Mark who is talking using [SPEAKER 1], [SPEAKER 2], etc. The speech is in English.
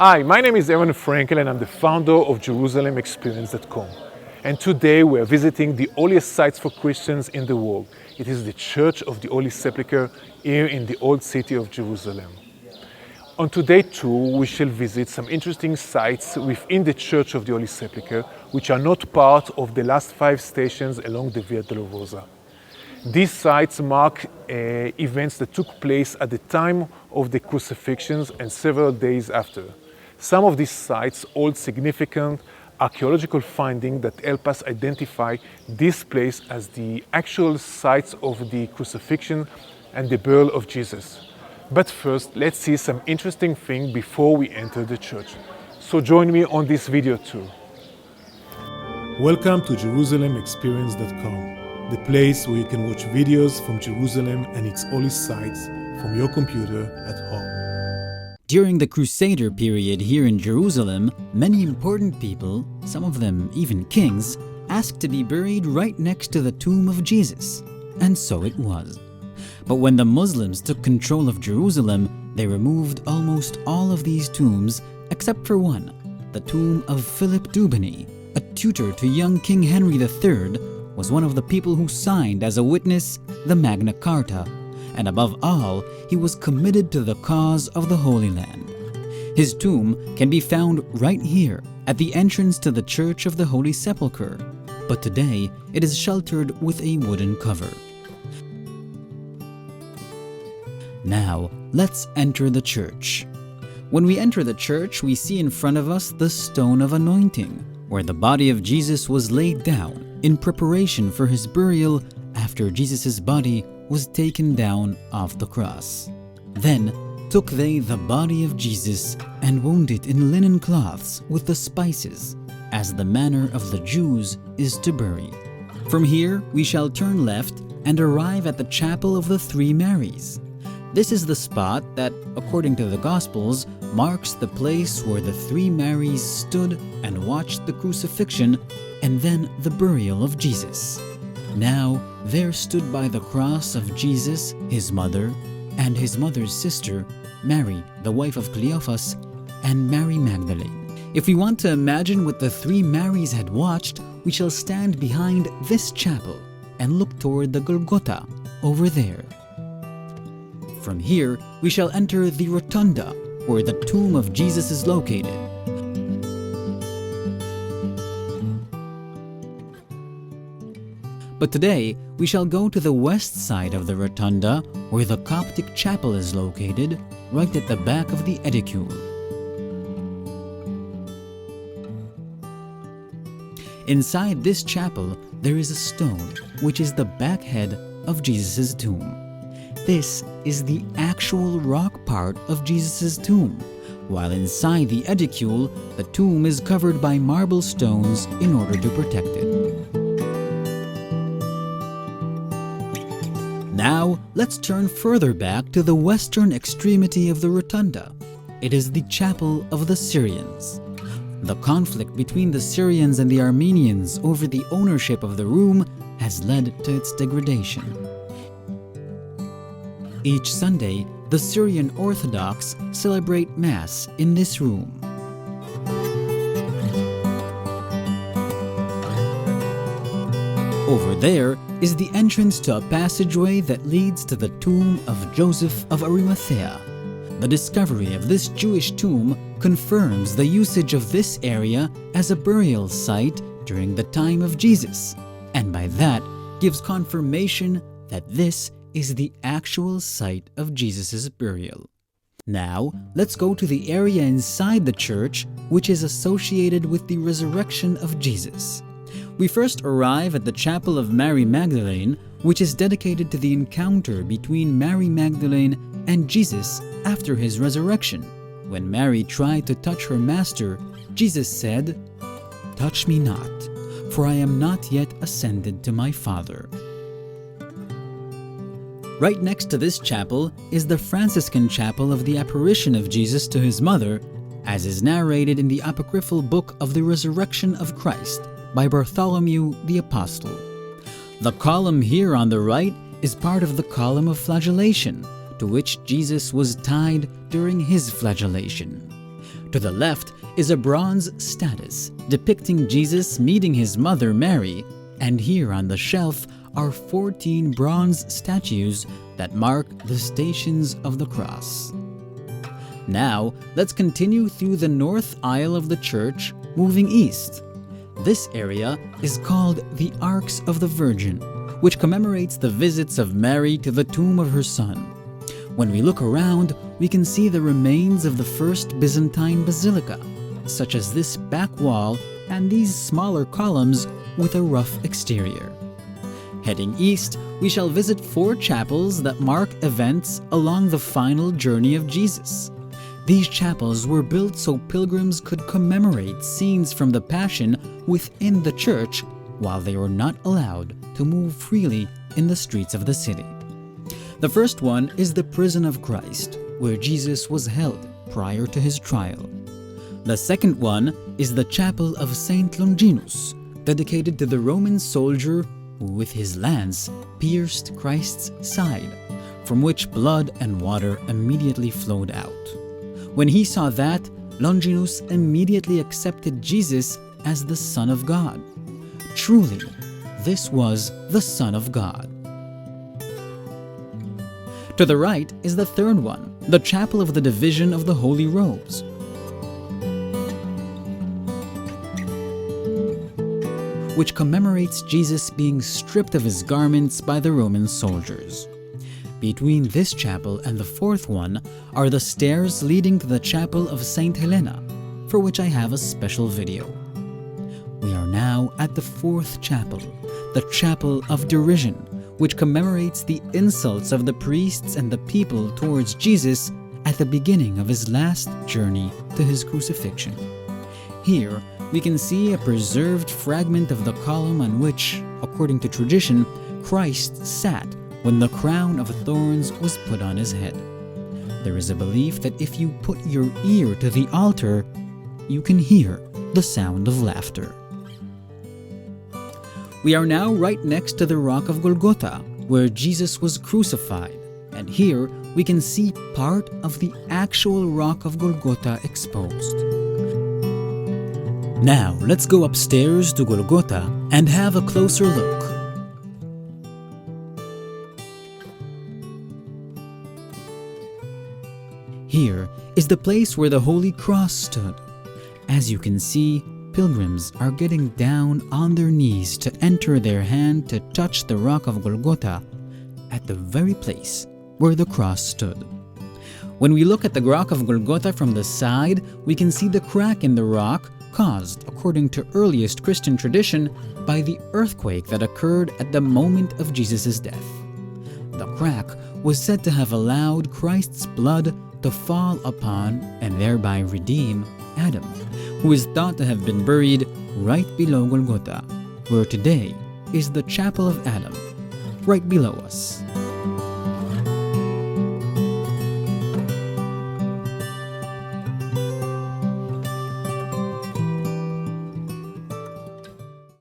[SPEAKER 1] Hi, my name is Aaron Frankel and I'm the founder of JerusalemExperience.com. And today we are visiting the holiest sites for Christians in the world. It is the Church of the Holy Sepulchre here in the old city of Jerusalem. On today's tour, we shall visit some interesting sites within the Church of the Holy Sepulchre, which are not part of the last 5 stations along the Via Dolorosa. These sites mark events that took place at the time of the crucifixions and several days after. Some of these sites hold significant archaeological findings that help us identify this place as the actual sites of the crucifixion and the burial of Jesus. But first, let's see some interesting things before we enter the church. So join me on this video tour. Welcome to JerusalemExperience.com, the place where you can watch videos from Jerusalem and its holy sites from your computer at home.
[SPEAKER 2] During the Crusader period here in Jerusalem, many important people, some of them even kings, asked to be buried right next to the tomb of Jesus. And so it was. But when the Muslims took control of Jerusalem, they removed almost all of these tombs except for one, the tomb of Philip Daubeny, a tutor to young King Henry III, was one of the people who signed as a witness the Magna Carta, and above all, he was committed to the cause of the Holy Land. His tomb can be found right here at the entrance to the Church of the Holy Sepulchre, but today it is sheltered with a wooden cover. Now, let's enter the church. When we enter the church, we see in front of us the stone of anointing, where the body of Jesus was laid down in preparation for his burial after Jesus' body was taken down off the cross. Then took they the body of Jesus and wound it in linen cloths with the spices, as the manner of the Jews is to bury. From here we shall turn left and arrive at the Chapel of the Three Marys. This is the spot that, according to the Gospels, marks the place where the three Marys stood and watched the crucifixion and then the burial of Jesus. Now, there stood by the cross of Jesus his mother and his mother's sister, Mary, the wife of Cleophas, and Mary Magdalene. If we want to imagine what the three Marys had watched, we shall stand behind this chapel and look toward the Golgotha over there. From here, we shall enter the Rotunda, where the tomb of Jesus is located. But today, we shall go to the west side of the Rotunda, where the Coptic Chapel is located, right at the back of the edicule. Inside this chapel, there is a stone, which is the back head of Jesus' tomb. This is the actual rock part of Jesus' tomb, while inside the edicule, the tomb is covered by marble stones in order to protect it. Now, let's turn further back to the western extremity of the Rotunda. It is the Chapel of the Syrians. The conflict between the Syrians and the Armenians over the ownership of the room has led to its degradation. Each Sunday, the Syrian Orthodox celebrate Mass in this room. Over there is the entrance to a passageway that leads to the tomb of Joseph of Arimathea. The discovery of this Jewish tomb confirms the usage of this area as a burial site during the time of Jesus, and by that gives confirmation that this is the actual site of Jesus' burial. Now, let's go to the area inside the church which is associated with the resurrection of Jesus. We first arrive at the Chapel of Mary Magdalene, which is dedicated to the encounter between Mary Magdalene and Jesus after his resurrection. When Mary tried to touch her master, Jesus said, "Touch me not, for I am not yet ascended to my Father." Right next to this chapel is the Franciscan Chapel of the Apparition of Jesus to his mother, as is narrated in the apocryphal book of the Resurrection of Christ by Bartholomew the Apostle. The column here on the right is part of the column of flagellation, to which Jesus was tied during his flagellation. To the left is a bronze statues depicting Jesus meeting his mother Mary, and here on the shelf are 14 bronze statues that mark the stations of the cross. Now, let's continue through the north aisle of the church, moving east. This area is called the Arks of the Virgin, which commemorates the visits of Mary to the tomb of her son. When we look around, we can see the remains of the first Byzantine basilica, such as this back wall and these smaller columns with a rough exterior. Heading east, we shall visit 4 chapels that mark events along the final journey of Jesus. These chapels were built so pilgrims could commemorate scenes from the Passion within the church while they were not allowed to move freely in the streets of the city. The first one is the prison of Christ, where Jesus was held prior to his trial. The second one is the Chapel of Saint Longinus, dedicated to the Roman soldier who with his lance pierced Christ's side, from which blood and water immediately flowed out. When he saw that, Longinus immediately accepted Jesus as the Son of God. Truly, this was the Son of God. To the right is the third one, the Chapel of the Division of the Holy Robes, which commemorates Jesus being stripped of his garments by the Roman soldiers. Between this chapel and the fourth one are the stairs leading to the Chapel of Saint Helena, for which I have a special video. We are now at the fourth chapel, the Chapel of Derision, which commemorates the insults of the priests and the people towards Jesus at the beginning of his last journey to his crucifixion. Here, we can see a preserved fragment of the column on which, according to tradition, Christ sat when the crown of thorns was put on his head. There is a belief that if you put your ear to the altar, you can hear the sound of laughter. We are now right next to the Rock of Golgotha, where Jesus was crucified, and here we can see part of the actual Rock of Golgotha exposed. Now, let's go upstairs to Golgotha and have a closer look. Here is the place where the Holy Cross stood. As you can see, pilgrims are getting down on their knees to enter their hand to touch the Rock of Golgotha at the very place where the cross stood. When we look at the Rock of Golgotha from the side, we can see the crack in the rock caused, according to earliest Christian tradition, by the earthquake that occurred at the moment of Jesus' death. The crack was said to have allowed Christ's blood to fall upon and thereby redeem Adam, who is thought to have been buried right below Golgotha, where today is the Chapel of Adam, right below us.